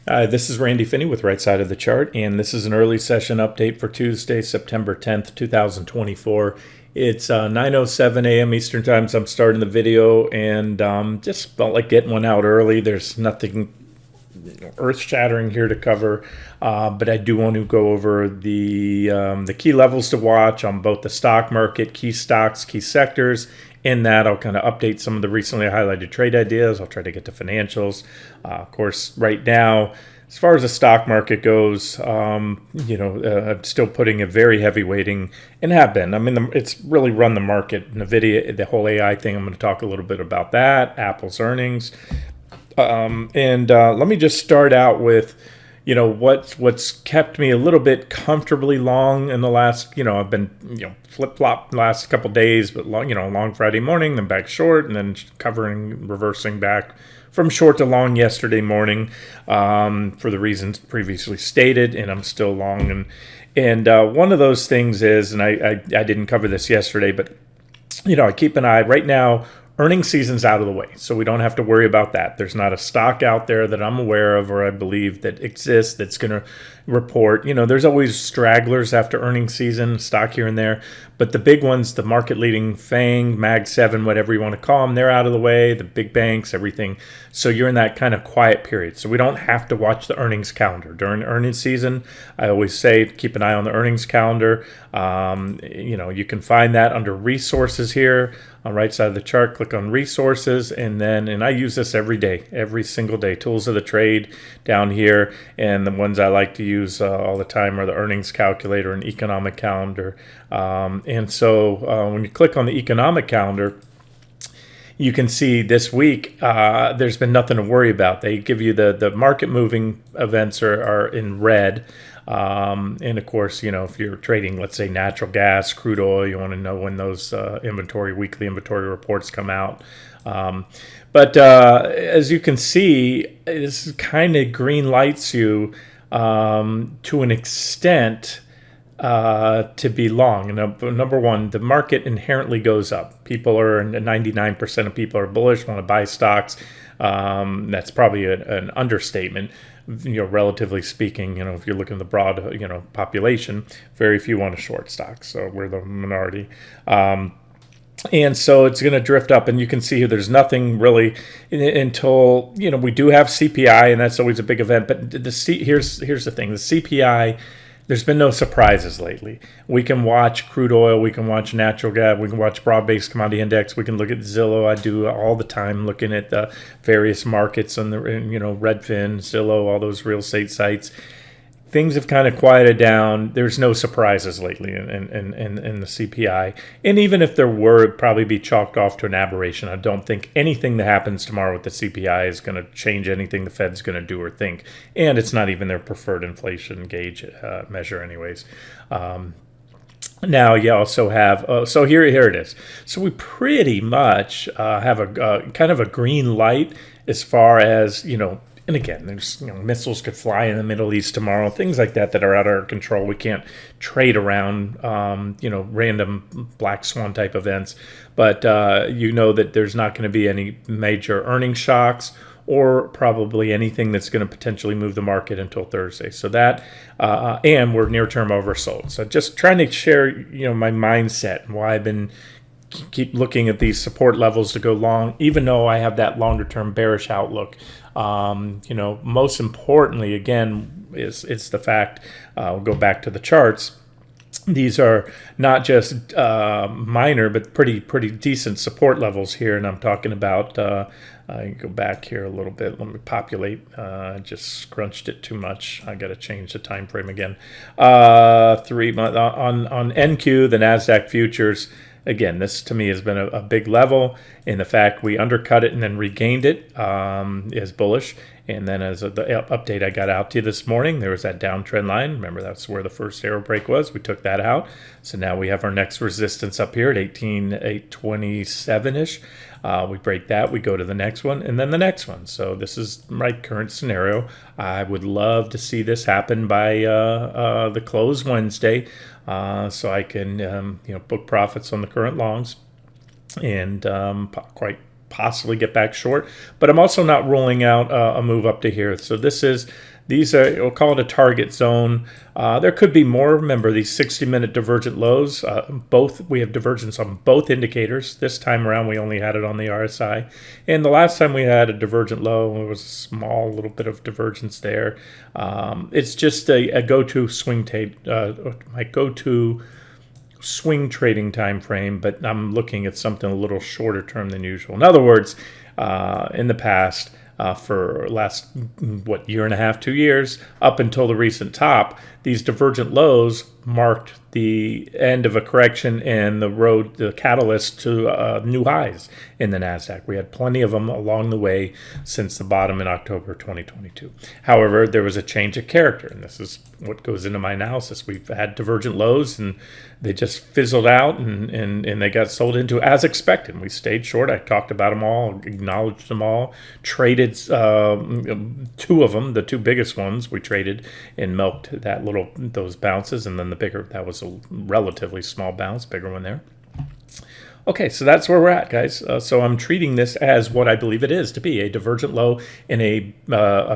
This is Randy Finney with Right Side of the Chart, and this is an early session update for Tuesday, September 10th, 2024. It's 9:07 a.m. Eastern Time, so I'm starting the video, and just felt like getting one out early. There's nothing earth-shattering here to cover, but I do want to go over the key levels to watch on both the stock market, key stocks, key sectors. In that, I'll kind of update some of the recently highlighted trade ideas. I'll try to get to financials. Of course, right now, as far as the stock market goes, I'm still putting a very heavy weighting, and have been. I mean, it's really run the market. NVDA, the whole AI thing, I'm going to talk a little bit about that, Apple's earnings. Let me just start out with, what's kept me a little bit comfortably long in the last, I've been, flip-flop the last couple days, but long Friday morning, then back short, and then reversing back from short to long yesterday morning, for the reasons previously stated, and I'm still long. And one of those things is, and I didn't cover this yesterday, but, I keep an eye right now. Earnings season's out of the way, so we don't have to worry about that. There's not a stock out there that I'm aware of or I believe that exists that's going to report. There's always stragglers after earnings season, stock here and there. But the big ones, the market-leading FANG, Mag 7, whatever you want to call them, they're out of the way, the big banks, everything. So you're in that kind of quiet period. So we don't have to watch the earnings calendar. During earnings season, I always say keep an eye on the earnings calendar. You can find that under resources here on right side of the chart. Click on resources, and I use this every day, every single day. Tools of the trade down here, and the ones I like to use all the time are the earnings calculator and economic calendar. When you click on the economic calendar, you can see this week there's been nothing to worry about. They give you the market moving events are in red. And of course, if you're trading, let's say natural gas, crude oil, you want to know when those weekly inventory reports come out. But as you can see, this kind of green lights you to an extent to be long. Number one, the market inherently goes up. 99% of people are bullish, want to buy stocks. That's probably an understatement. Relatively speaking, if you're looking at the broad, population, very few want to short stocks. So we're the minority. And so it's going to drift up, and you can see here there's nothing really until, we do have CPI, and that's always a big event. But here's the thing. The CPI, there's been no surprises lately. We can watch crude oil, we can watch natural gas, we can watch broad-based commodity index, we can look at Zillow. I do all the time looking at the various markets on the, Redfin, Zillow, all those real estate sites. Things have kind of quieted down. There's no surprises lately in the CPI. And even if there were, it'd probably be chalked off to an aberration. I don't think anything that happens tomorrow with the CPI is going to change anything the Fed's going to do or think. And it's not even their preferred inflation gauge measure anyways. Now you also have, so here it is. So we pretty much have a kind of a green light as far as, and again, there's missiles could fly in the Middle East tomorrow, things like that are out of our control. We can't trade around, random black swan type events. But that there's not going to be any major earnings shocks or probably anything that's going to potentially move the market until Thursday. So that, and we're near term oversold. So just trying to share, my mindset and why I've been keep looking at these support levels to go long, even though I have that longer term bearish outlook. Most importantly, again, is the fact, we'll go back to the charts. These are not just minor, but pretty decent support levels here. And I'm talking about, I go back here a little bit. Let me populate. Just scrunched it too much. I got to change the time frame again. 3 months on NQ, the NASDAQ futures. Again, this to me has been a big level, and the fact we undercut it and then regained it is bullish. And then as the update I got out to you this morning, there was that downtrend line. Remember, that's where the first arrow break was. We took that out. So now we have our next resistance up here at 18,827-ish. We break that, we go to the next one, and then the next one. So this is my current scenario. I would love to see this happen by the close Wednesday, so I can book profits on the current longs and quite possibly get back short, but I'm also not ruling out a move up to here. So these are, we'll call it a target zone. There could be more. Remember these 60-minute divergent lows. We have divergence on both indicators. This time around, we only had it on the RSI. And the last time we had a divergent low, it was a small little bit of divergence there. It's just a go-to my go-to swing trading time frame, but I'm looking at something a little shorter term than usual. In other words, in the past, for last, year and a half, 2 years, up until the recent top, these divergent lows marked the end of a correction and the catalyst to new highs in the NASDAQ. We had plenty of them along the way since the bottom in October 2022. However, there was a change of character, and this is what goes into my analysis. We've had divergent lows, and they just fizzled out, and they got sold into as expected. We stayed short. I talked about them all, acknowledged them all, traded two of them, the two biggest ones we traded, and milked those bounces, and then the bigger, that was a relatively small bounce, bigger one there. Okay, so that's where we're at, guys. So I'm treating this as what I believe it is to be, a divergent low in a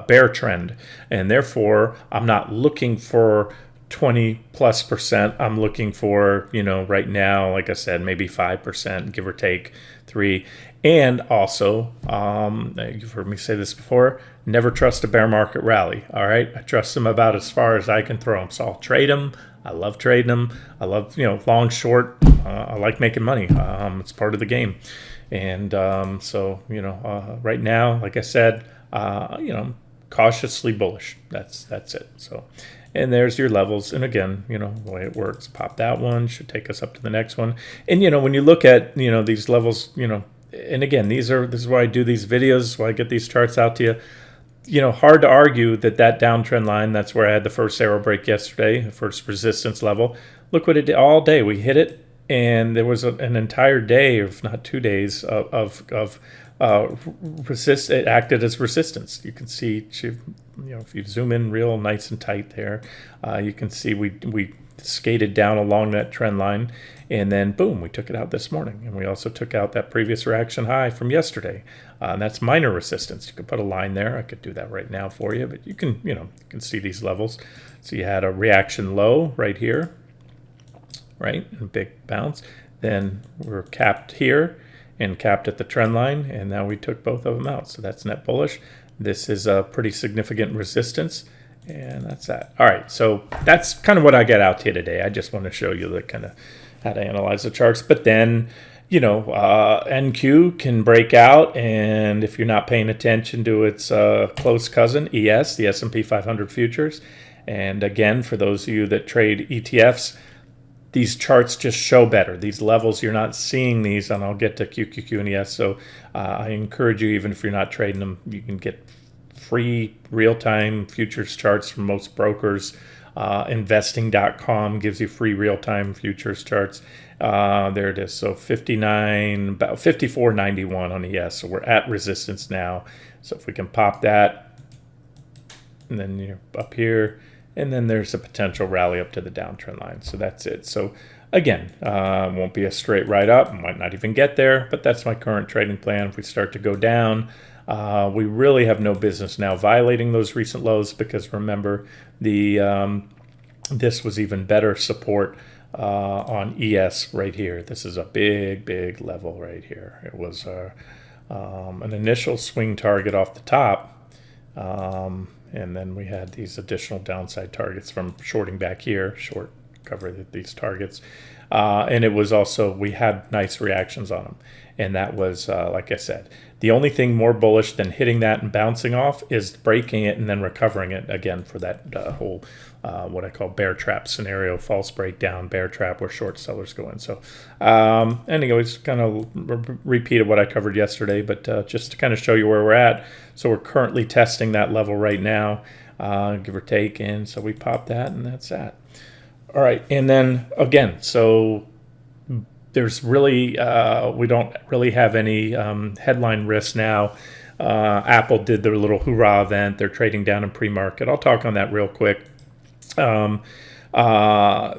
bear trend. And therefore, I'm not looking for 20+%. I'm looking for, right now, like I said, maybe 5%, give or take 3. And also, you've heard me say this before, never trust a bear market rally, all right? I trust them about as far as I can throw them. So I'll trade them. I love trading them. I love, long, short. I like making money. It's part of the game. And right now, like I said, cautiously bullish. That's it. So, and there's your levels. And again, the way it works, pop that one, should take us up to the next one. And, when you look at, these levels, and again, this is why I do these videos, why I get these charts out to you. Hard to argue that downtrend line, that's where I had the first arrow break yesterday, the first resistance level. Look what it did all day. We hit it, and there was an entire day, if not 2 days, of resist. It acted as resistance. You can see, if you zoom in real nice and tight there, you can see we skated down along that trend line, and then boom, we took it out this morning. And we also took out that previous reaction high from yesterday. And that's minor resistance. You could put a line there. I could do that right now for you, but you can, you can see these levels. So you had a reaction low right here, right? And big bounce. Then we're capped here and capped at the trend line, and now we took both of them out. So that's net bullish. This is a pretty significant resistance. And that's that. All right, so that's kind of what I got out to you today. I just want to show you the kind of how to analyze the charts. But then, NQ can break out, and if you're not paying attention to its close cousin, ES, the S&P 500 futures. And again, for those of you that trade ETFs, these charts just show better. These levels, you're not seeing these, and I'll get to QQQ and ES. So I encourage you, even if you're not trading them, you can get free real-time futures charts from most brokers. Investing.com gives you free real-time futures charts. There it is. So about 54.91 on ES. So we're at resistance now. So if we can pop that, and then you're up here, and then there's a potential rally up to the downtrend line. So that's it. So again, won't be a straight right up. Might not even get there, but that's my current trading plan. If we start to go down, we really have no business now violating those recent lows, because remember, this was even better support on ES right here. This is a big level right here. It was an initial swing target off the top, and then we had these additional downside targets from shorting back here, short cover these targets. And it was also, we had nice reactions on them. And that was, like I said, the only thing more bullish than hitting that and bouncing off is breaking it and then recovering it again for that whole, what I call bear trap scenario, false breakdown, bear trap where short sellers go in. So anyways, kind of repeated what I covered yesterday, but just to kind of show you where we're at. So we're currently testing that level right now, give or take. And so we pop that, and that's that. All right, and then again, so there's really, we don't really have any headline risk now. Apple did their little hoorah event. They're trading down in pre-market. I'll talk on that real quick. From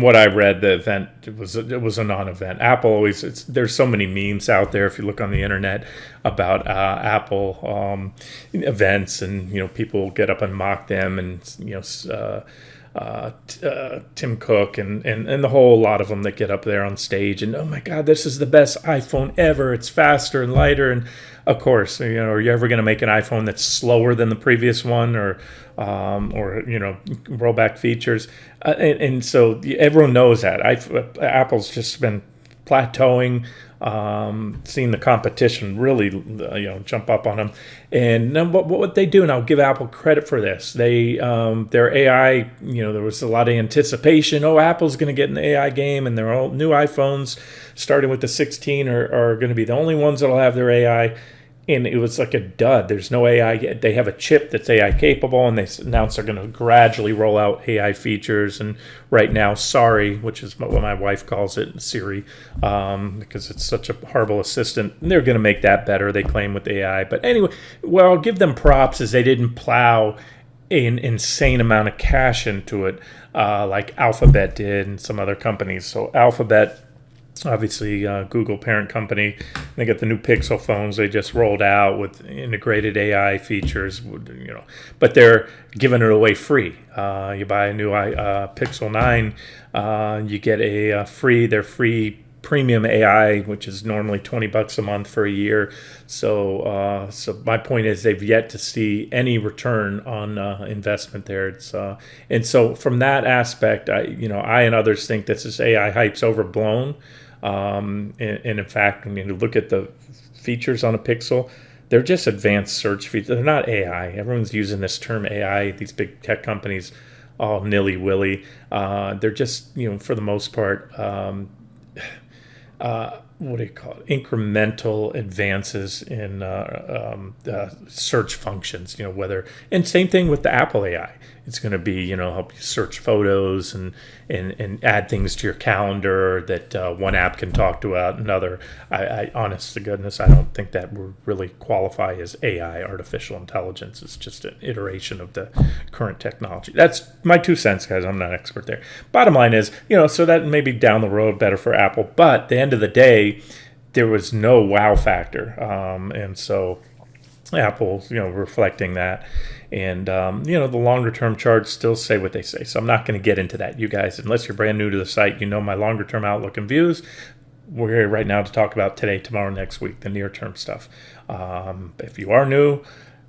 what I read, the event it was a non-event. Apple always there's so many memes out there if you look on the internet about Apple events, and people get up and mock them, and Tim Cook and the whole lot of them that get up there on stage and, oh my God, this is the best iPhone ever. It's faster and lighter. And of course, are you ever going to make an iPhone that's slower than the previous one, or roll back features? And so everyone knows that. Apple's just been plateauing, seeing the competition really, jump up on them. And what they do, and I'll give Apple credit for this, their AI, there was a lot of anticipation. Oh, Apple's going to get in the AI game, and their all new iPhones, starting with the 16, are going to be the only ones that'll have their AI. And it was like a dud. There's no AI yet. They have a chip that's AI capable, and they announced they're going to gradually roll out AI features. And right now, Siri, which is what my wife calls it, Siri, because it's such a horrible assistant, they're going to make that better, they claim, with AI. But anyway, well, I'll give them props as they didn't plow an insane amount of cash into it like Alphabet did and some other companies. So Alphabet, obviously Google parent company, they got the new Pixel phones they just rolled out with integrated AI features, but they're giving it away free. You buy a new Pixel 9, you get their free premium AI, which is normally $20 a month for a year. So my point is, they've yet to see any return on investment there. And so from that aspect, I and others think this AI hype's overblown. And in fact, when you look at the features on a Pixel, they're just advanced search features. They're not AI. Everyone's using this term AI. These big tech companies, all nilly-willy. They're just, for the most part, what do you call it? Incremental advances in search functions. And same thing with the Apple AI. It's going to be, help you search photos and add things to your calendar that one app can talk to another. I honest to goodness, I don't think that would really qualify as AI, artificial intelligence. It's just an iteration of the current technology. That's my 2 cents, guys. I'm not an expert there. Bottom line is, so that may be down the road better for Apple. But at the end of the day, there was no wow factor. And so Apple, reflecting that. And, the longer term charts still say what they say. So I'm not going to get into that. You guys, unless you're brand new to the site, my longer term outlook and views. We're here right now to talk about today, tomorrow, next week, the near term stuff. If you are new,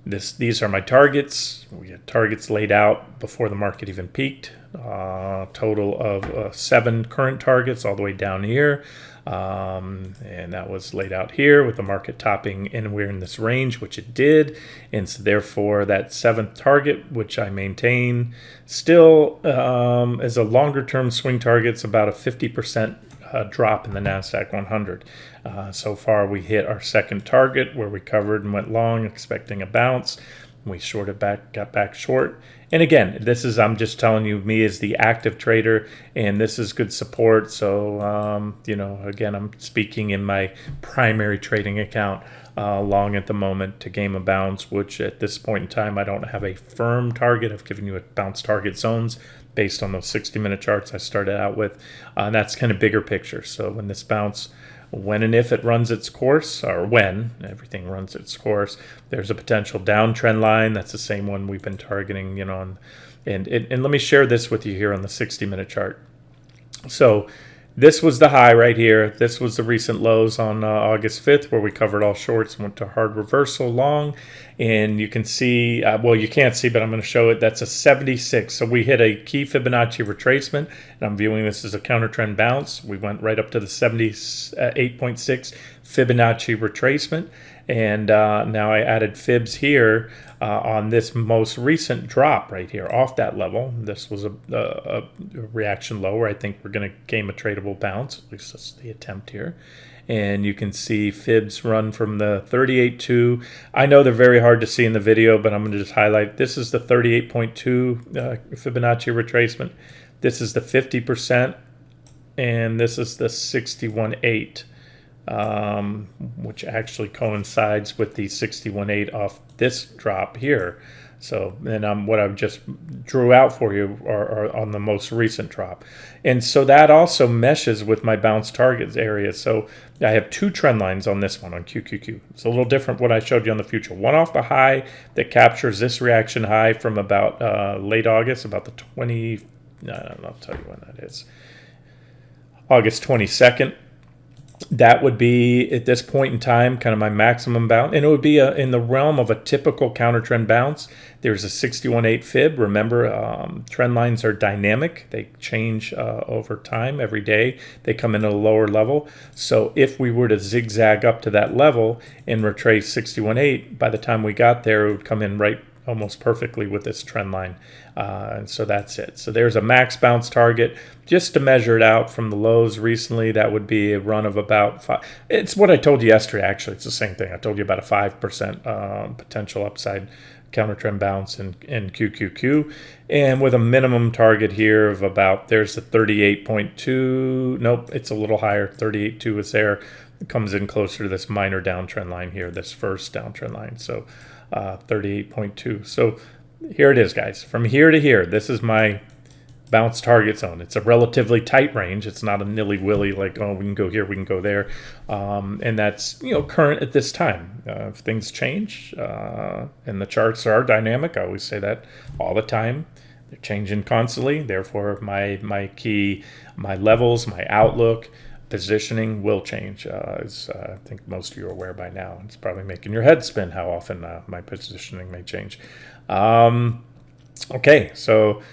these are my targets. We had targets laid out before the market even peaked. Total of 7 current targets all the way down here. And that was laid out here with the market topping anywhere in this range, which it did. And so therefore that 7th target, which I maintain still as a longer term swing target, it's about a 50% drop in the NASDAQ 100. So far we hit our 2nd target where we covered and went long expecting a bounce. We shorted back, got back short. And again, I'm just telling you, me as the active trader, and this is good support. So, again, I'm speaking in my primary trading account, long at the moment to game a bounce, which at this point in time, I don't have a firm target. I've given you a bounce target zones based on those 60-minute charts I started out with. And that's kind of bigger picture. So when this bounce, when and if it runs its course, or when everything runs its course, there's a potential downtrend line. That's the same one we've been targeting, and let me share this with you here on the 60-minute chart. So this was the high right here. This was the recent lows on August 5th, where we covered all shorts and went to hard reversal long. And you can see, you can't see, but I'm going to show it. That's a 76. So we hit a key Fibonacci retracement, and I'm viewing this as a counter trend bounce. We went right up to the 78.6 Fibonacci retracement. And now I added fibs here on this most recent drop right here off that level. This was a reaction low where I think we're going to game a tradable bounce. At least that's the attempt here. And you can see fibs run from the 38.2. I know they're very hard to see in the video, but I'm going to just highlight. This is the 38.2 Fibonacci retracement. This is the 50%, and this is the 61.8. which actually coincides with the 61.8 off this drop here. So, and what I just drew out for you are on the most recent drop. And so that also meshes with my bounce targets area. So I have two trend lines on this one, on QQQ. It's a little different what I showed you on the future. One off the high that captures this reaction high from about late August, about the 20, I'll tell you when that is. August 22nd. That would be, at this point in time, kind of my maximum bounce. And it would be in the realm of a typical counter trend bounce. There's a 61.8 fib. Remember, trend lines are dynamic. They change over time, every day. They come in at a lower level. So if we were to zigzag up to that level and retrace 61.8, by the time we got there, it would come in right almost perfectly with this trend line. And so that's it. So there's a max bounce target. Just to measure it out from the lows recently, that would be a run of about 5. It's what I told you yesterday, actually. It's the same thing. I told you about a 5% potential upside counter trend bounce in QQQ. And with a minimum target here of about, there's the 38.2. Nope, it's a little higher. 38.2 is there. It comes in closer to this minor downtrend line here, this first downtrend line. So 38.2. So here it is, guys. From here to here, this is my bounce target zone. It's a relatively tight range. It's not a nilly-willy like, oh, we can go here, we can go there. And that's, current at this time. If things change and the charts are dynamic, I always say that all the time. They're changing constantly. Therefore, my levels, my outlook, positioning will change, as I think most of you are aware by now. It's probably making your head spin how often my positioning may change. Okay, so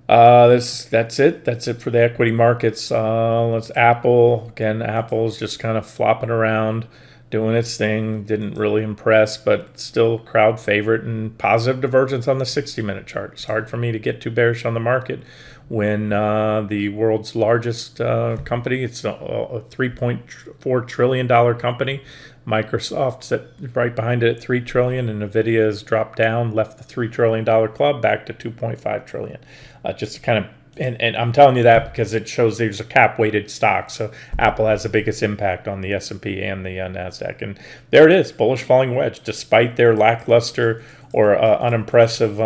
that's it. That's it for the equity markets. Let's Apple. Again, Apple's just kind of flopping around, doing its thing. Didn't really impress, but still crowd favorite and positive divergence on the 60-minute chart. It's hard for me to get too bearish on the market when the world's largest company, it's a $3.4 trillion company. Microsoft's right behind it at $3 trillion, and NVIDIA has dropped down, left the $3 trillion club back to $2.5 trillion. Just to kind of, and I'm telling you that because it shows there's a cap-weighted stock. So Apple has the biggest impact on the S&P and the NASDAQ. And there it is, bullish falling wedge, despite their lackluster or unimpressive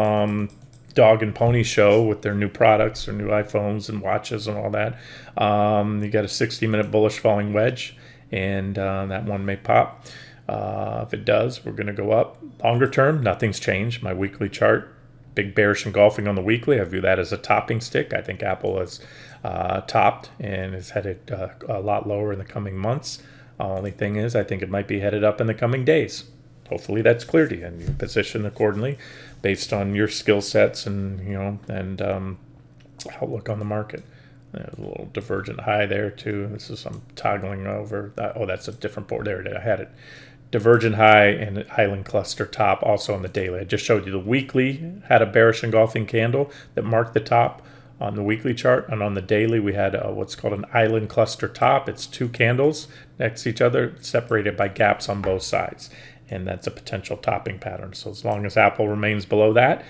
dog and pony show with their new products, their new iPhones and watches and all that. You got a 60-minute bullish falling wedge, and that one may pop. If it does, we're going to go up. Longer term, nothing's changed. My weekly chart, big bearish engulfing on the weekly. I view that as a topping stick. I think Apple has topped and is headed a lot lower in the coming months. Only thing is, I think it might be headed up in the coming days. Hopefully that's clear to you, and you position accordingly based on your skill sets and outlook on the market. There's a little divergent high there too. This is I'm toggling over that. Oh, that's a different board. There it is. I had it. Divergent high and island cluster top also on the daily. I just showed you the weekly had a bearish engulfing candle that marked the top on the weekly chart, and on the daily we had what's called an island cluster top. It's two candles next to each other, separated by gaps on both sides. And that's a potential topping pattern. So as long as Apple remains below that,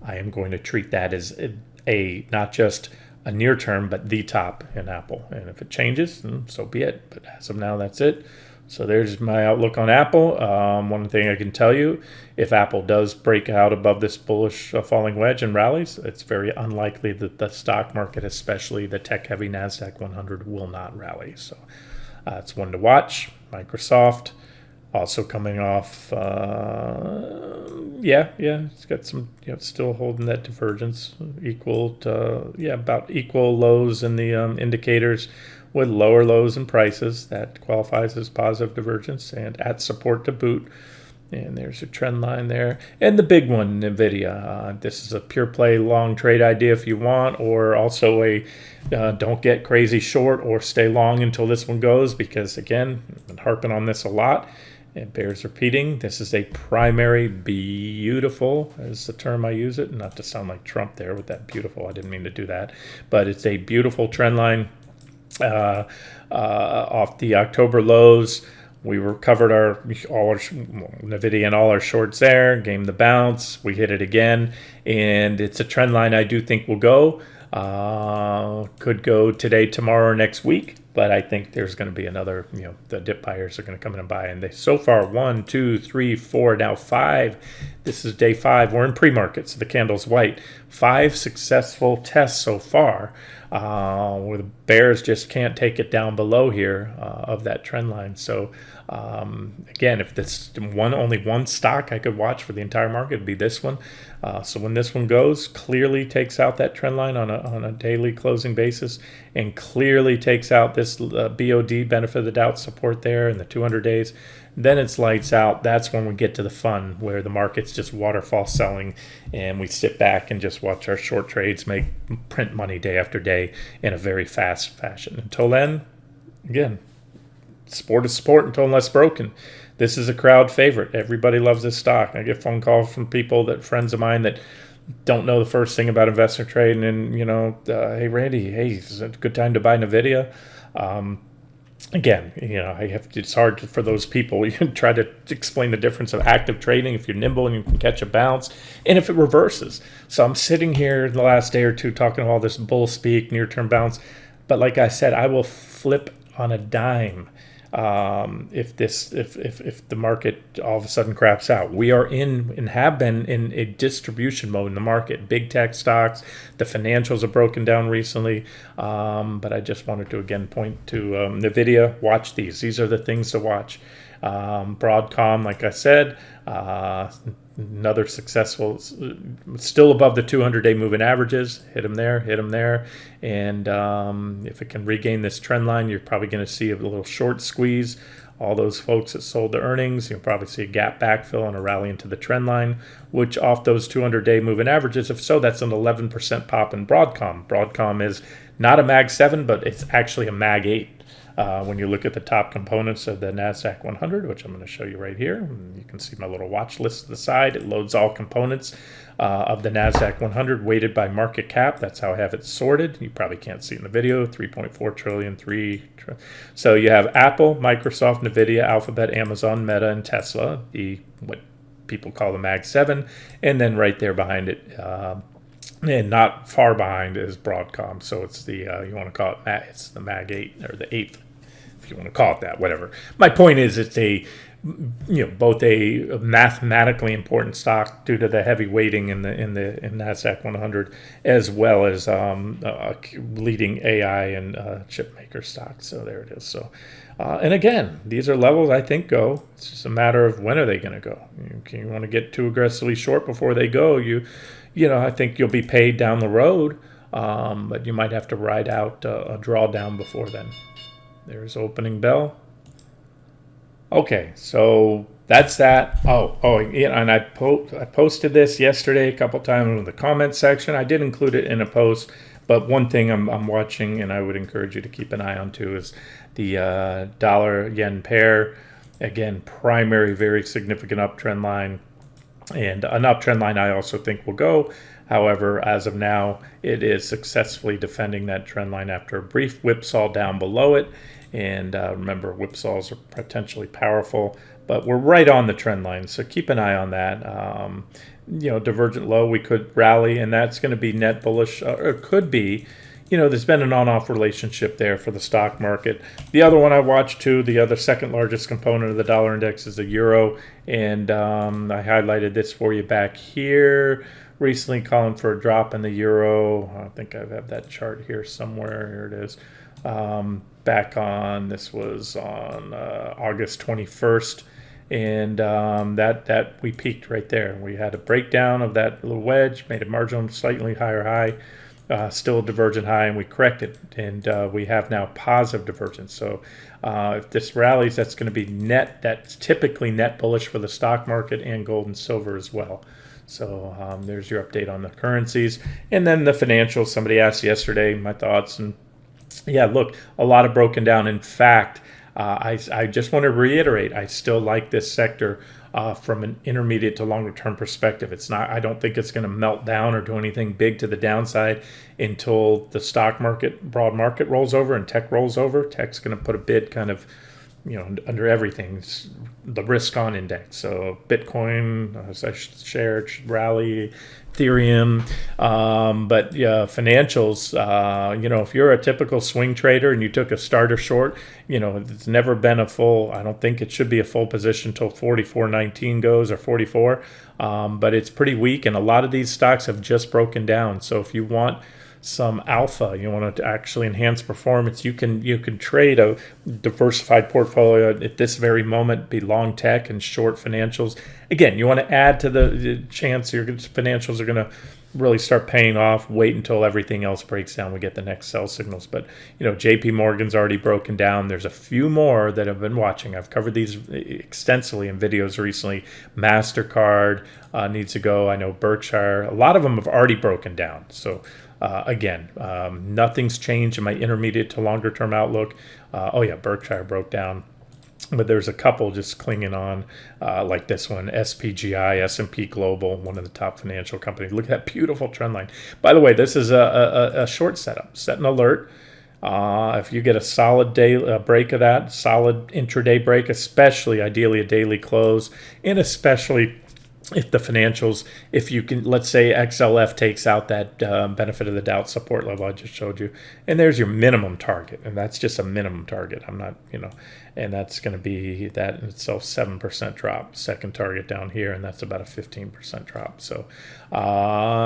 I am going to treat that as a not just a near term, but the top in Apple. And if it changes, so be it. But as of now, that's it. So there's my outlook on Apple. One thing I can tell you, if Apple does break out above this bullish falling wedge and rallies, it's very unlikely that the stock market, especially the tech-heavy NASDAQ 100, will not rally. So it's one to watch. Microsoft. Also coming off, it's got some, still holding that divergence equal to, about equal lows in the indicators with lower lows in prices. That qualifies as positive divergence and at support to boot. And there's a trend line there. And the big one, NVIDIA. This is a pure play long trade idea if you want, or also a don't get crazy short or stay long until this one goes, because, again, I've been harping on this a lot. It bears repeating. This is a primary beautiful, is the term I use it. Not to sound like Trump there with that beautiful. I didn't mean to do that. But it's a beautiful trend line off the October lows. We recovered all our NVIDIA and all our shorts there, gained the bounce. We hit it again. And it's a trend line I do think will go. Could go today, tomorrow, or next week. But I think there's going to be another, the dip buyers are going to come in and buy. And they so far 1, 2, 3, 4, now 5. This is day 5. We're in pre-market, so the candle's white. 5 successful tests so far, where the bears just can't take it down below here of that trend line. So again, if this only one stock I could watch for the entire market, it'd be this one. So when this one goes, clearly takes out that trend line on a daily closing basis, and clearly takes out this BOD, benefit of the doubt support there in the 200 days, then it's lights out. That's when we get to the fun, where the market's just waterfall selling, and we sit back and just watch our short trades print money day after day in a very fast fashion. Until then, again, sport is sport until less broken. This is a crowd favorite. Everybody loves this stock. I get phone calls from friends of mine that don't know the first thing about investment trading, and hey Randy, hey, is it a good time to buy NVIDIA? Again, it's hard for those people. You can try to explain the difference of active trading if you're nimble and you can catch a bounce, and if it reverses. So I'm sitting here the last day or two talking all this bull speak, near-term bounce, but like I said, I will flip on a dime if the market all of a sudden craps out. We are in and have been in a distribution mode in the market. Big tech stocks, the financials have broken down recently, but I just wanted to again point to NVIDIA. Watch these. These are the things to watch. Broadcom, like I said, another successful, still above the 200-day moving averages. Hit them there. And if it can regain this trend line, you're probably going to see a little short squeeze. All those folks that sold the earnings, you'll probably see a gap backfill and a rally into the trend line, which off those 200-day moving averages, if so, that's an 11% pop in Broadcom. Broadcom is not a Mag 7, but it's actually a Mag 8. When you look at the top components of the NASDAQ 100, which I'm going to show you right here, and you can see my little watch list to the side. It loads all components of the NASDAQ 100 weighted by market cap. That's how I have it sorted. You probably can't see it in the video. 3.4 trillion, So you have Apple, Microsoft, NVIDIA, Alphabet, Amazon, Meta, and Tesla, what people call the Mag 7. And then right there behind it, and not far behind, is Broadcom. So it's the, you want to call it, it's the Mag 8, or the 8th, if you want to call it that, whatever. My point is, it's both a mathematically important stock due to the heavy weighting in NASDAQ 100, as well as leading AI and chip maker stocks. So there it is. So, and again, these are levels I think go. It's just a matter of when are they going to go. You want to get too aggressively short before they go. I think you'll be paid down the road, but you might have to ride out a drawdown before then. There's opening bell. Okay, so that's that. And I posted this yesterday a couple times in the comment section. I did include it in a post, but one thing I'm watching, and I would encourage you to keep an eye on too, is the dollar-yen pair. Again, primary, very significant uptrend line. And an uptrend line I also think will go. However, as of now, it is successfully defending that trend line after a brief whipsaw down below it. And remember, whipsaws are potentially powerful, but we're right on the trend line, so keep an eye on that. Divergent low, we could rally, and that's going to be net bullish, or it could be. There's been an on-off relationship there for the stock market. The other one I watched too, the other second largest component of the dollar index is the euro, and I highlighted this for you back here recently, calling for a drop in the euro. I think I have that chart here somewhere. Here it is. This was on August 21st, and that we peaked right there. We had a breakdown of that little wedge, made a marginal slightly higher high. Still a divergent high, and we corrected, and we have now positive divergence. So if this rallies, that's going to be net. That's typically net bullish for the stock market and gold and silver as well. So there's your update on the currencies. And then the financials, somebody asked yesterday my thoughts, and yeah, look, a lot of broken down. In fact, I just want to reiterate, I still like this sector from an intermediate to longer term perspective. I don't think it's going to melt down or do anything big to the downside until the stock market, broad market rolls over and tech rolls over. Tech's going to put a bid kind of under everything, the risk on index. So Bitcoin, as I shared, should rally, Ethereum, but yeah, financials. If you're a typical swing trader and you took a starter short, it's never been a full. I don't think it should be a full position until 44.19 goes or 44. But it's pretty weak, and a lot of these stocks have just broken down. So if you want some alpha, you want to actually enhance performance, you can trade a diversified portfolio at this very moment, be long tech and short financials. Again, you want to add to the chance your financials are going to really start paying off. Wait until everything else breaks down, we get the next sell signals. But JP Morgan's already broken down. There's a few more that I've been watching. I've covered these extensively in videos recently. MasterCard needs to go. I know Berkshire, a lot of them have already broken down. So again, nothing's changed in my intermediate to longer term outlook. Berkshire broke down, but there's a couple just clinging on, like this one, SPGI, S&P Global, one of the top financial companies. Look at that beautiful trend line. By the way, this is a short setup. Set an alert. If you get a solid day break of that, solid intraday break, especially ideally a daily close, and especially if the financials, if you can, let's say XLF takes out that benefit of the doubt support level I just showed you, and there's your minimum target, and that's just a minimum target. I'm not, and that's going to be that in itself 7% drop. Second target down here, and that's about a 15% drop. So,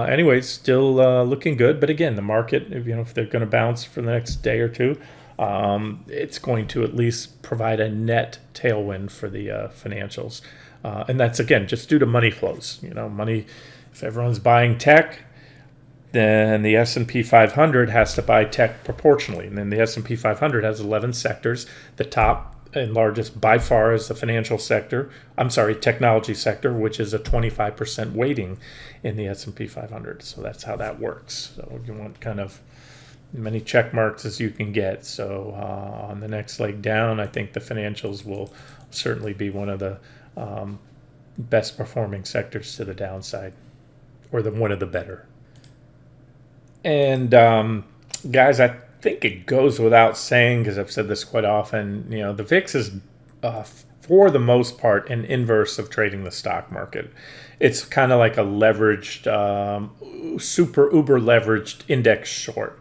anyways, still looking good. But again, the market, if they're going to bounce for the next day or two, it's going to at least provide a net tailwind for the financials. And that's, again, just due to money flows. Money, if everyone's buying tech, then the S&P 500 has to buy tech proportionally. And then the S&P 500 has 11 sectors. The top and largest by far is the financial sector. Technology sector, which is a 25% weighting in the S&P 500. So that's how that works. So you want kind of many check marks as you can get. So on the next leg down, I think the financials will certainly be one of the best performing sectors to the downside, or one of the better. And guys, I think it goes without saying, because I've said this quite often, the VIX is for the most part an inverse of trading the stock market. It's kind of like a leveraged, super uber leveraged index short.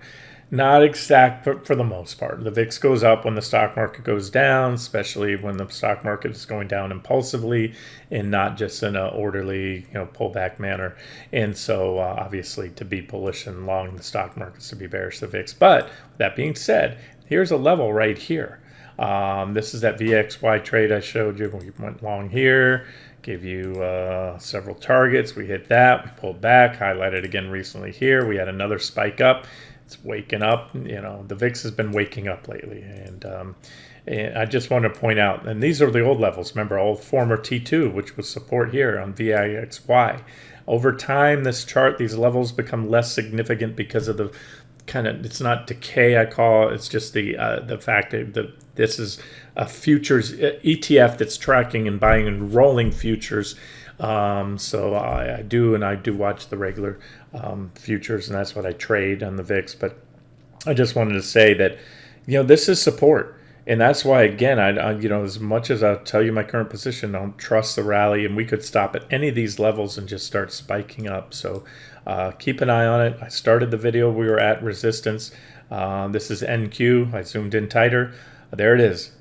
Not exact, but for the most part. The VIX goes up when the stock market goes down, especially when the stock market is going down impulsively and not just in an orderly, pullback manner. And so, obviously, to be bullish and long the stock markets, to be bearish the VIX. But that being said, here's a level right here. This is that VXY trade I showed you. We went long here, gave you several targets. We hit that. We pulled back, highlighted again recently here. We had another spike up. It's waking up. The VIX has been waking up lately, and I just want to point out, and these are the old levels. Remember, old former T2, which was support here on VIXY. Over time, this chart, these levels become less significant because of the it's not decay, I call it. It's just the fact that this is a futures ETF that's tracking and buying and rolling futures. So I do watch the regular futures, and that's what I trade on the VIX. But I just wanted to say that, this is support. And that's why, again, I as much as I'll tell you my current position, I don't trust the rally, and we could stop at any of these levels and just start spiking up. So keep an eye on it. I started the video. We were at resistance. This is NQ. I zoomed in tighter. There it is.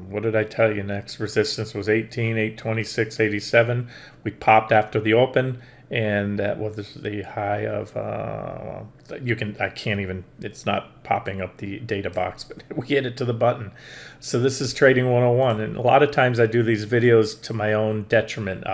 What did I tell you? Next resistance was 18, 826, 87. We popped after the open, and that was the high of, I can't even, it's not popping up the data box, but we hit it to the button. So this is Trading 101, and a lot of times I do these videos to my own detriment,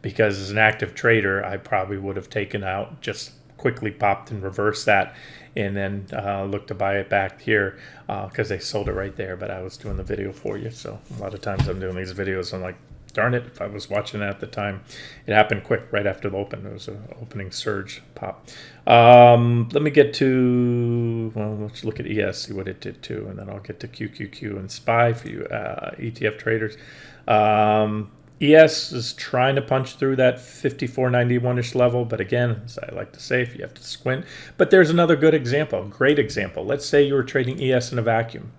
because as an active trader, I probably would have taken out, just quickly popped and reversed that, and then look to buy it back here because they sold it right there, but I was doing the video for you. So a lot of times I'm doing these videos, I'm like, darn it, if I was watching it at the time. It happened quick, right after the open. It was an opening surge pop. Let me get to, let's look at ES, see what it did too, and then I'll get to QQQ and SPY for you ETF traders. ES is trying to punch through that 54.91-ish level, but again, as I like to say, if you have to squint. But there's another good example, great example. Let's say you were trading ES in a vacuum.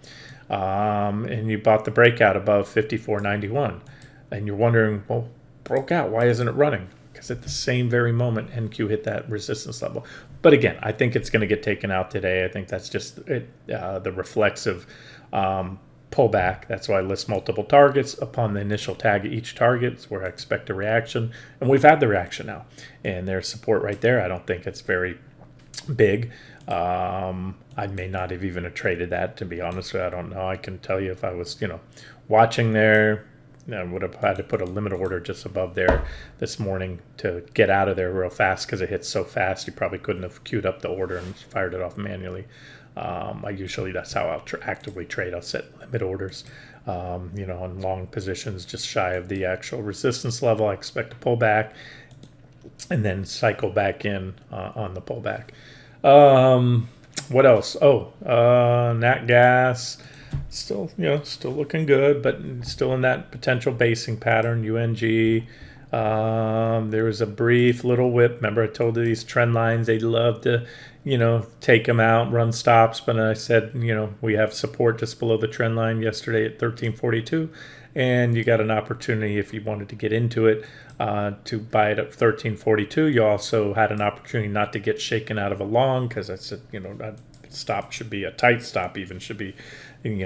and you bought the breakout above 54.91, and you're wondering, well, broke out, why isn't it running? Because at the same very moment, NQ hit that resistance level. But again, I think it's going to get taken out today. I think that's just it, the reflexive pullback. That's why I list multiple targets upon the initial tag of each target. It's where I expect a reaction, and we've had the reaction now, and there's support right there. I don't think it's very big. I may not have even traded that, to be honest with you. I don't know. I can tell you if I was, watching there, I would have had to put a limit order just above there this morning to get out of there real fast, because it hits so fast you probably couldn't have queued up the order and fired it off manually. That's how I'll actively trade. I'll set limit orders, on long positions just shy of the actual resistance level. I expect to pull back and then cycle back in on the pullback. What else? Nat gas. Still looking good, but still in that potential basing pattern. UNG, there was a brief little whip. Remember, I told you these trend lines, they love to, take them out, run stops. But I said, we have support just below the trend line yesterday at 1342, and you got an opportunity if you wanted to get into it to buy it at 1342. You also had an opportunity not to get shaken out of a long, because that's that stop should be a tight stop, even should be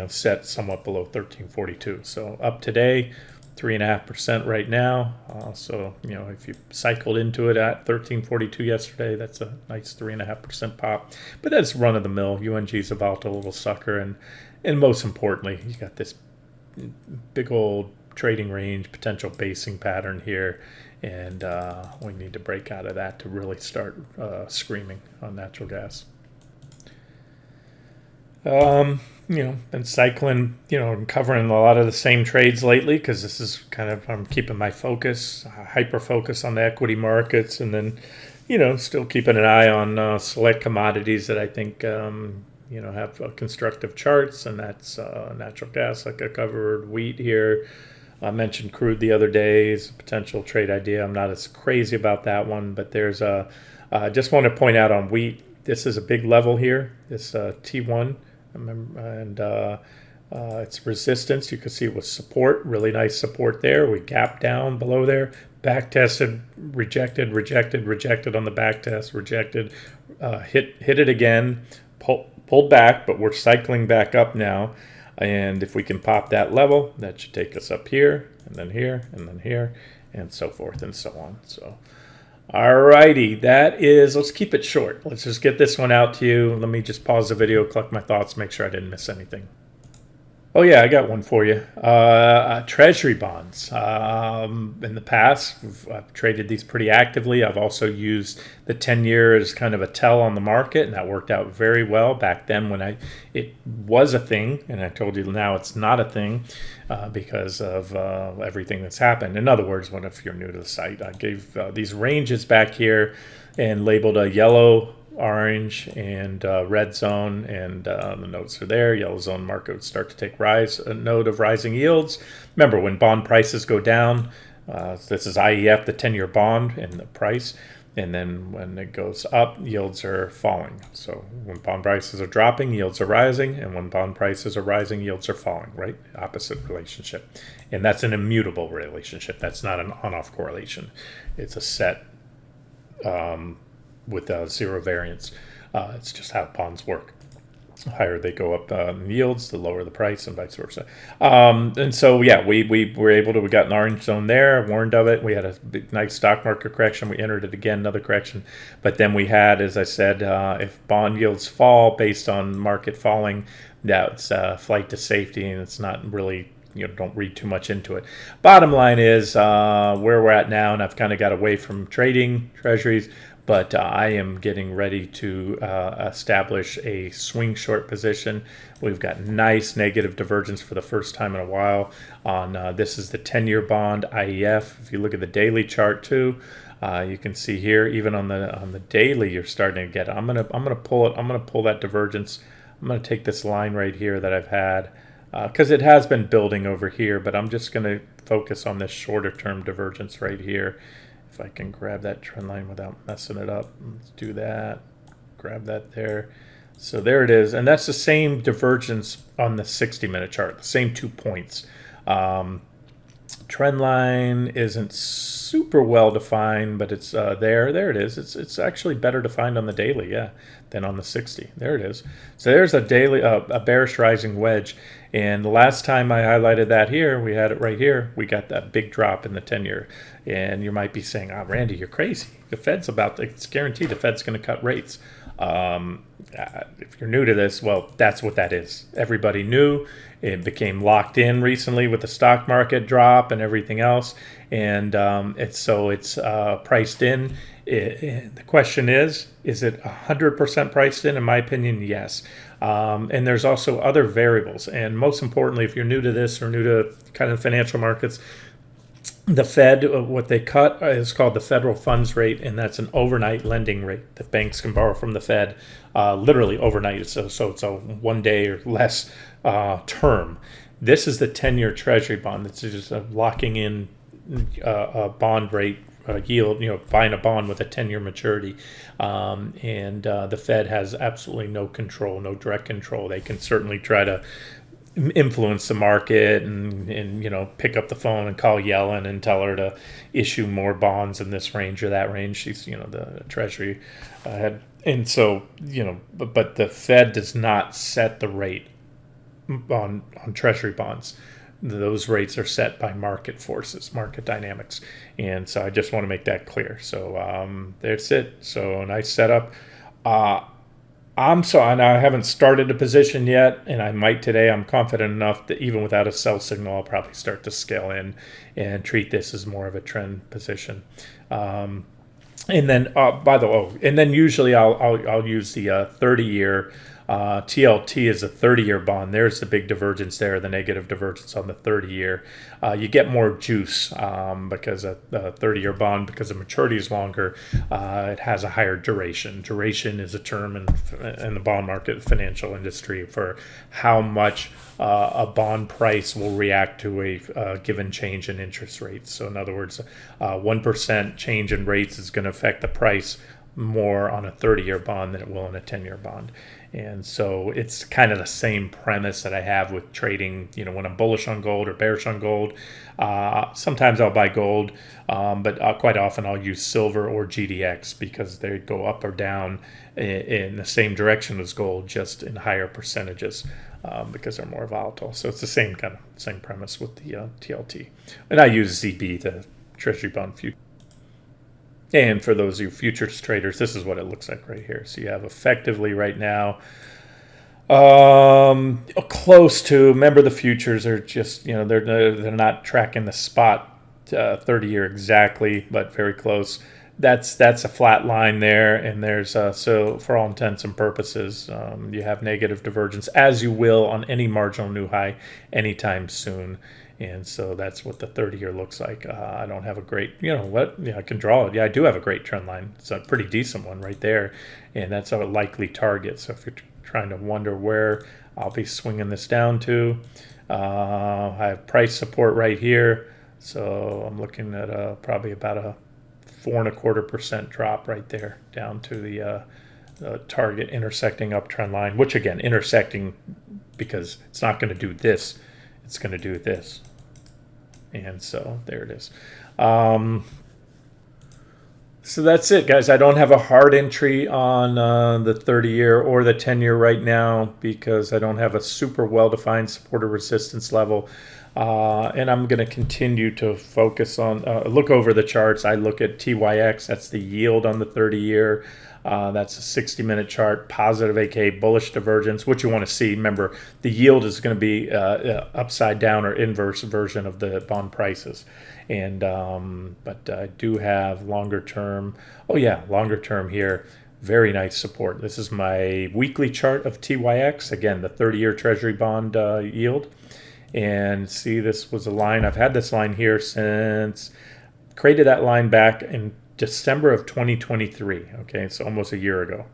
set somewhat below 1342. So up today, 3.5% right now. So if you cycled into it at 1342 yesterday, that's a nice 3.5% pop. But that's run of the mill. UNG is a volatile little sucker, and most importantly, you got this big old trading range potential basing pattern here, and we need to break out of that to really start screaming on natural gas. Been cycling, and covering a lot of the same trades lately, because this is kind of, I'm keeping my focus, hyper focus on the equity markets, and then, still keeping an eye on select commodities that I think, have constructive charts, and that's natural gas, like I covered, wheat here. I mentioned crude the other day is a potential trade idea. I'm not as crazy about that one, but there's just want to point out on wheat, this is a big level here, this T1. And its resistance, you can see it was support, really nice support there. We gapped down below there, back tested, rejected on the back test, rejected, hit it again, pulled back, but we're cycling back up now. And if we can pop that level, that should take us up here, and then here, and then here, and so forth and so on. So alrighty, let's keep it short. Let's just get this one out to you. Let me just pause the video, collect my thoughts, make sure I didn't miss anything. Oh yeah, I got one for you. Treasury bonds. In the past, I've traded these pretty actively. I've also used the 10-year as kind of a tell on the market, and that worked out very well back then when it was a thing, and I told you now it's not a thing because of everything that's happened. In other words, if you're new to the site, I gave these ranges back here and labeled a yellow, orange, and red zone, and the notes are there. Yellow zone market would start to take a note of rising yields. Remember, when bond prices go down, this is IEF, the 10-year bond, and the price, and then when it goes up, yields are falling. So when bond prices are dropping, yields are rising, and when bond prices are rising, yields are falling, right? Opposite relationship. And that's an immutable relationship. That's not an on-off correlation. It's a set with zero variance. It's just how bonds work. The higher they go up in yields, the lower the price, and vice versa. And so, yeah, we were able to, we got an orange zone there, warned of it. We had a big, nice stock market correction. We entered it again, another correction. But then we had, as I said, if bond yields fall based on market falling, that's flight to safety, and it's not really, don't read too much into it. Bottom line is where we're at now, and I've kind of got away from trading treasuries, but I am getting ready to establish a swing short position. We've got nice negative divergence for the first time in a while on this is the 10-year bond IEF. If you look at the daily chart too, you can see here even on the daily you're starting to get it. I'm gonna pull it. I'm gonna pull that divergence. I'm gonna take this line right here that I've had because it has been building over here, but I'm just gonna focus on this shorter term divergence right here. If I can grab that trend line without messing it up, let's do that. Grab that there. So there it is, and that's the same divergence on the 60-minute chart, the same 2 points. Trend line isn't super well defined, but it's there it is. It's actually better defined on the daily, yeah, than on the 60. There it is. So there's a daily a bearish rising wedge, and the last time I highlighted that here, we had it right here. We got that big drop in the 10-year, and you might be saying, "Oh, Randy, you're crazy. The Fed's it's guaranteed the Fed's going to cut rates." If you're new to this, well, that's what that is. Everybody knew. It became locked in recently with the stock market drop and everything else, and it's priced in. The question is it 100% priced in? In my opinion, yes. And there's also other variables, and most importantly, if you're new to this or new to kind of financial markets, the Fed, what they cut is called the federal funds rate, and that's an overnight lending rate that banks can borrow from the Fed, literally overnight. So it's a 1 day or less term. This is the 10-year Treasury bond. That's just locking in a bond rate yield, buying a bond with a 10-year maturity. And the Fed has absolutely no control, no direct control. They can certainly try to influence the market and pick up the phone and call Yellen and tell her to issue more bonds in this range or that range. She's the Treasury head, and so but the Fed does not set the rate on Treasury bonds. Those rates are set by market forces, market dynamics, and so I just want to make that clear. So that's it. So a nice setup. And I haven't started a position yet, and I might today. I'm confident enough that even without a sell signal, I'll probably start to scale in and treat this as more of a trend position. And then, usually I'll use the 30-year. TLT is a 30-year bond. There's the big divergence there, the negative divergence on the 30-year. You get more juice because a 30-year bond, because the maturity is longer, it has a higher duration. Duration is a term in the bond market, financial industry, for how much a bond price will react to a given change in interest rates. So in other words, 1% change in rates is going to affect the price more on a 30-year bond than it will in a 10-year bond. And so it's kind of the same premise that I have with trading, when I'm bullish on gold or bearish on gold. Sometimes I'll buy gold, but quite often I'll use silver or GDX because they go up or down in the same direction as gold, just in higher percentages because they're more volatile. So it's the same premise with the TLT. And I use ZB, the Treasury bond future. And for those of you futures traders, this is what it looks like right here. So you have effectively right now close to, remember the futures are just, they're not tracking the spot 30-year exactly, but very close. That's a flat line there, and there's so for all intents and purposes, you have negative divergence, as you will on any marginal new high anytime soon. And so that's what the 30-year looks like. I don't have a great, I can draw it. Yeah, I do have a great trend line. It's a pretty decent one right there. And that's a likely target. So if you're trying to wonder where I'll be swinging this down to, I have price support right here. So I'm looking at probably about a 4.25% drop right there down to the target intersecting uptrend line, which again, intersecting because it's not going to do this. It's going to do this. And so there it is. So that's it, guys. I don't have a hard entry on the 30-year or the 10-year right now because I don't have a super well-defined support or resistance level. And I'm going to continue to focus on, look over the charts. I look at TYX. That's the yield on the 30-year. That's a 60-minute chart, positive, aka bullish divergence. What you want to see, remember, the yield is going to be upside down or inverse version of the bond prices. And but I do have longer term. Oh yeah, longer term here. Very nice support. This is my weekly chart of TYX. Again, the 30-year Treasury bond yield. And see, this was a line. I've had this line here since created that line back in December of 2023. Okay, so almost a year ago.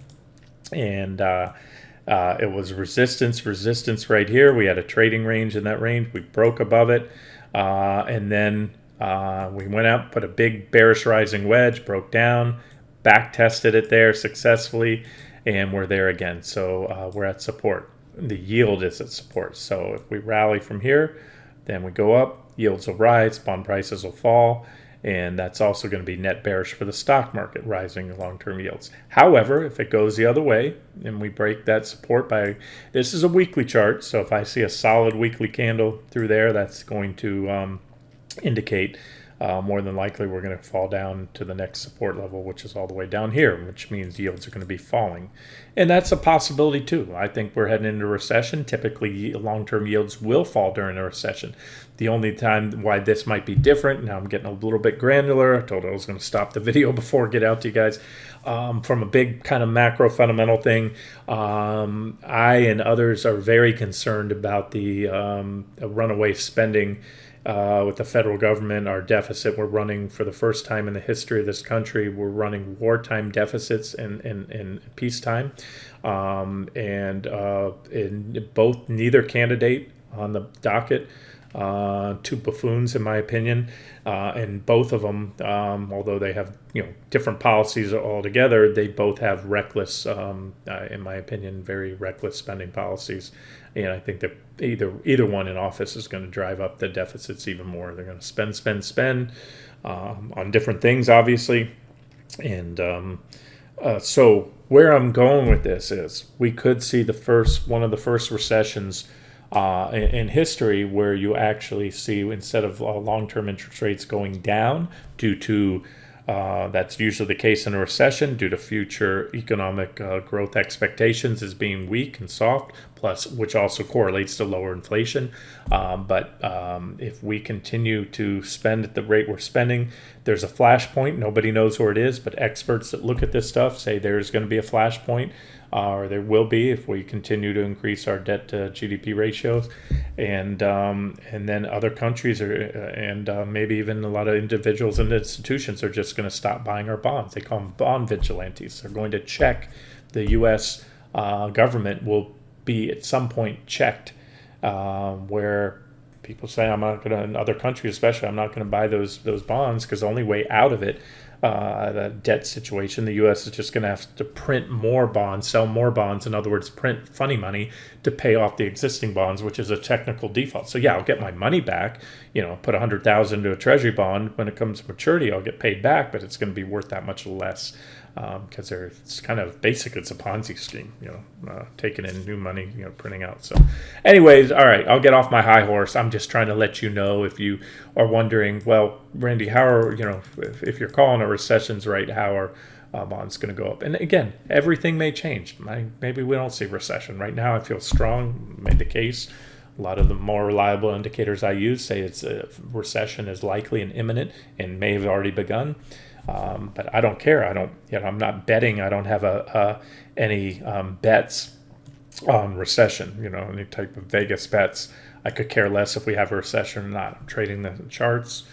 And it was resistance right here. We had a trading range in that range. We broke above it. And then we went out, put a big bearish rising wedge, broke down, back tested it there successfully. and we're there again. So we're at support. The yield is at support. So if we rally from here, then we go up, yields will rise, bond prices will fall, and that's also going to be net bearish for the stock market, rising long-term yields. However, if it goes the other way and we break that support by, this is a weekly chart, so if I see a solid weekly candle through there, that's going to indicate more than likely we're going to fall down to the next support level, which is all the way down here, which means yields are going to be falling. And that's a possibility too. I think we're heading into a recession. Typically, long-term yields will fall during a recession. The only time why this might be different, now I'm getting a little bit granular. I told you I was going to stop the video before I get out to you guys. From a big kind of macro fundamental thing, I and others are very concerned about the runaway spending with the federal government. Our deficit, we're running for the first time in the history of this country, we're running wartime deficits in peacetime. In both, neither candidate on the docket, two buffoons in my opinion, and both of them, although they have different policies altogether, they both have reckless, in my opinion, very reckless spending policies. And I think that either one in office is going to drive up the deficits even more. They're going to spend on different things, obviously. And so where I'm going with this is we could see one of the first recessions in history where you actually see, instead of long-term interest rates going down due to that's usually the case in a recession due to future economic growth expectations as being weak and soft, plus which also correlates to lower inflation. But if we continue to spend at the rate we're spending, there's a flashpoint. Nobody knows where it is, but experts that look at this stuff say there's going to be a flashpoint, or there will be if we continue to increase our debt to GDP ratios, and then other countries and maybe even a lot of individuals and institutions are just going to stop buying our bonds. They call them bond vigilantes. They're going to check. The U.S. Government will be at some point checked, where people say, I'm not going to, in other countries especially, I'm not going to buy those bonds, because the only way out of it, the debt situation, the U.S. is just going to have to print more bonds, sell more bonds. In other words, print funny money to pay off the existing bonds, which is a technical default. So yeah, I'll get my money back. Put $100,000 into a Treasury bond. When it comes to maturity, I'll get paid back, but it's going to be worth that much less, because it's kind of basic. It's a Ponzi scheme, taking in new money, printing out. So anyways, all right, I'll get off my high horse. I'm just trying to let you know, if you are wondering, well, Randy, how are, if you're calling a recession's right, how are bonds going to go up? And again, everything may change. Maybe we don't see recession. Right now, I feel strong, made the case. A lot of the more reliable indicators I use say it's a recession is likely and imminent and may have already begun. But I don't care. I'm not betting. I don't have any bets on recession, any type of Vegas bets. I could care less if we have a recession or not. I'm trading the charts,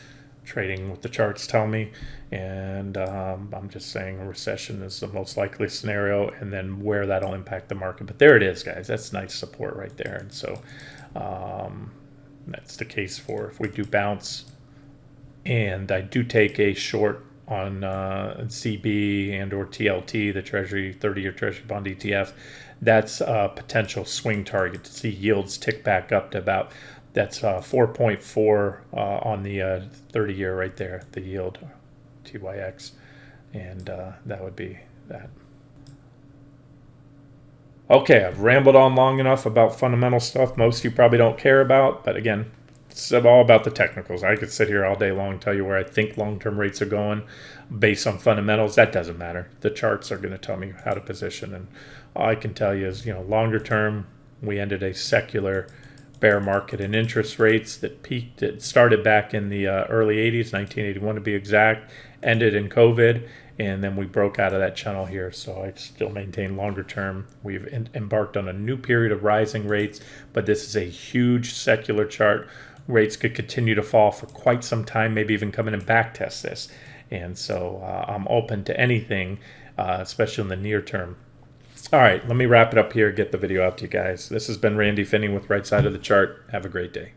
trading what the charts tell me, and I'm just saying a recession is the most likely scenario, and then where that'll impact the market. But there it is, guys. That's nice support right there. And so that's the case for if we do bounce. And I do take a short on CB and or TLT, the Treasury 30-year Treasury bond ETF. That's a potential swing target to see yields tick back up to about, that's 4.4 on the 30-year right there, the yield, TYX, and that would be that. Okay, I've rambled on long enough about fundamental stuff most of you probably don't care about, but again, it's all about the technicals. I could sit here all day long and tell you where I think long-term rates are going based on fundamentals. That doesn't matter. The charts are going to tell me how to position, and all I can tell you is, longer term, we ended a secular bear market in interest rates that peaked. It started back in the early 80s, 1981 to be exact, ended in COVID, and then we broke out of that channel here. So I still maintain longer term. We've embarked on a new period of rising rates, but this is a huge secular chart. Rates could continue to fall for quite some time, maybe even come in and back test this. And so I'm open to anything, especially in the near term. All right, let me wrap it up here, get the video out to you guys. This has been Randy Finney with Right Side of the Chart. Have a great day.